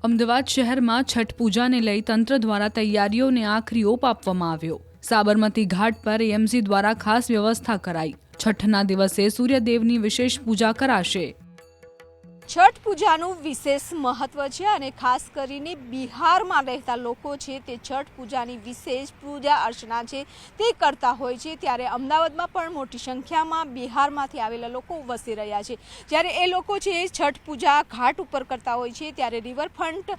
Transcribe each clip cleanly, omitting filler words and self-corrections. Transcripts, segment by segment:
અમદાવાદ શહેરમાં છઠ પૂજાને લઈ તંત્ર દ્વારા તૈયારીઓને આખરી ઓપ આપવામાં આવ્યો। સાબરમતી ઘાટ પર એએમસી દ્વારા ખાસ વ્યવસ્થા કરાઈ। છઠના દિવસે સૂર્યદેવની વિશેષ પૂજા કરાશે। छठ पूजाનું વિશેષ મહત્વ છે અને ખાસ કરીને બિહારમાં રહેતા લોકો છે તે છઠ પૂજાની વિશેષ પૂજા અર્ચના છે તે કરતા હોય છે। ત્યારે અમદાવાદમાં પણ મોટી સંખ્યામાં બિહારમાંથી આવેલા લોકો વસી રહ્યા છે। જ્યારે એ લોકો છે છઠ પૂજા ઘાટ ઉપર કરતા હોય છે ત્યારે રિવરફ્રન્ટ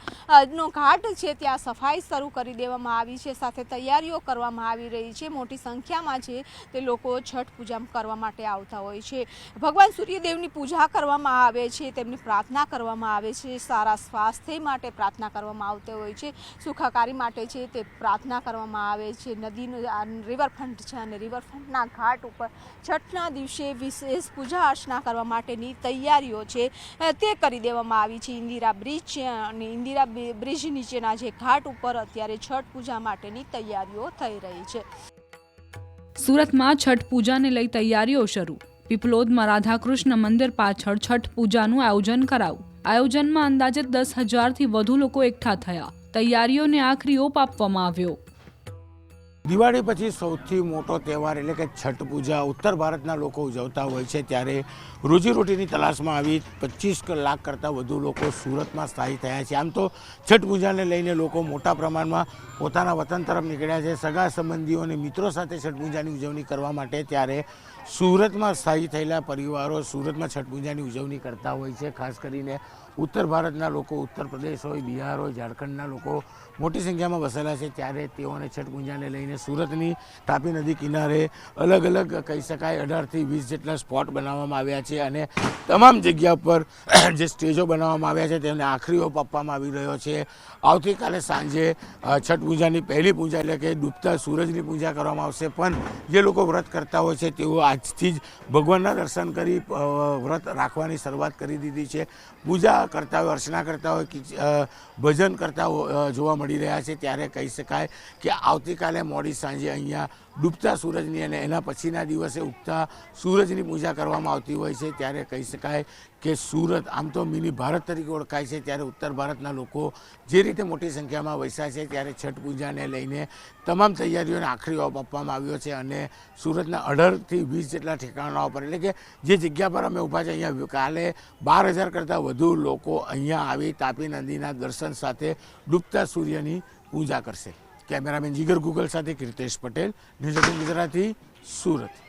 નો ઘાટ છે ત્યાં સફાઈ શરૂ કરી દેવામાં આવી છે, સાથે તૈયારીઓ કરવામાં આવી રહી છે। મોટી સંખ્યામાં છે તે લોકો છઠ પૂજા કરવા માટે આવતા હોય છે। ભગવાન સૂર્યદેવની પૂજા કરવામાં આવે છે, તેમની प्रार्थना કરવામાં આવે છે, સારા સ્વાસ્થ્ય માટે प्रार्थना કરવામાં આવતી હોય છે, સુખાકારી માટે છે તે प्रार्थना કરવામાં આવે છે। નદીનું રિવરફ્રન્ટ છે અને રિવરફ્રન્ટના ઘાટ ઉપર છઠના દિવસે વિશેષ પૂજા અર્ચના કરવા માટેની તૈયારીઓ છે તે કરી દેવામાં આવી છે। ઇન્દિરા બ્રિજ છે અને ઇન્દિરા બ્રિજ નીચેના જે ઘાટ ઉપર અત્યારે છઠ પૂજા માટેની તૈયારીઓ થઈ રહી છે। સુરતમાં છઠ પૂજાને લઈ તૈયારીઓ શરૂ। પીપલોદમાં રાધાકૃષ્ણ મંદિર પાછળ છઠ પૂજાનું આયોજન કરાયું। આયોજનમાં અંદાજે 10,000થી વધુ લોકો એકઠા થયા। તૈયારીઓને આખરી ઓપ આપવામાં આવ્યો। દિવાળી પછી સૌથી મોટો તહેવાર એટલે કે છઠ પૂજા ઉત્તર ભારતના લોકો ઉજવતા હોય છે। ત્યારે રોજીરોટીની તલાશમાં આવી 25 લાખ કરતાં વધુ લોકો સુરતમાં સ્થાયી થયા છે। આમ તો છઠ પૂજાને લઈને લોકો મોટા પ્રમાણમાં પોતાના વતન તરફ નીકળ્યા છે, સગા સંબંધીઓ અને મિત્રો સાથે છઠ પૂજાની ઉજવણી કરવા માટે। ત્યારે સુરતમાં સ્થાયી થયેલા પરિવારો સુરતમાં છઠ પૂજાની ઉજવણી કરતા હોય છે। ખાસ કરીને ઉત્તર ભારતના લોકો, ઉત્તર પ્રદેશ હોય, બિહાર હોય, ઝારખંડના લોકો મોટી સંખ્યામાં વસેલા છે। ત્યારે તેઓને છઠ પૂજાને લઈને સુરતની તાપી નદી કિનારે અલગ અલગ કહી શકાય 18થી 20 જેટલા સ્પોટ બનાવવામાં આવ્યા છે અને તમામ જગ્યા પર જે સ્ટેજો બનાવવામાં આવ્યા છે તેમને આખરી ઓપ આપવામાં આવી રહ્યો છે। આવતીકાલે સાંજે છઠ પૂજાની પહેલી પૂજા એટલે કે ડૂબતા સૂરજની પૂજા કરવામાં આવશે। પણ જે લોકો વ્રત કરતા હોય છે તેઓ આજથી જ ભગવાનના દર્શન કરી વ્રત રાખવાની શરૂઆત કરી દીધી છે। પૂજા કરતા હોય, અર્ચના કરતા હોય, ભજન કરતા જોવા મળી રહ્યા છે। ત્યારે કહી શકાય કે આવતીકાલે મોડી સાંજે અહીંયા ડૂબતા સૂરજની અને એના પછીના દિવસે ઉગતા સૂરજની પૂજા કરવામાં આવતી હોય છે। ત્યારે કહી શકાય કે સુરત આમ તો મિની ભારત તરીકે ઓળખાય છે। ત્યારે ઉત્તર ભારતના લોકો જે રીતે મોટી સંખ્યામાં વસ્યા છે ત્યારે છઠ પૂજાને લઈને તમામ તૈયારીઓને આખરી ઓપ આપવામાં આવ્યો છે અને સુરતના 18થી 20 જેટલા ઠેકાણાઓ પર એટલે કે જે જગ્યા પર અમે ઊભા છે અહીંયા કાલે 12,000 કરતાં વધુ લોકો અહીંયા આવી તાપી નદીના દર્શન સાથે ડૂબતા સૂર્યની પૂજા કરશે। કેમેરામેન જીગર ગુગલ સાથે કીર્તેશ પટેલ, ન્યૂઝ 18 ગુજરાતી, સુરત।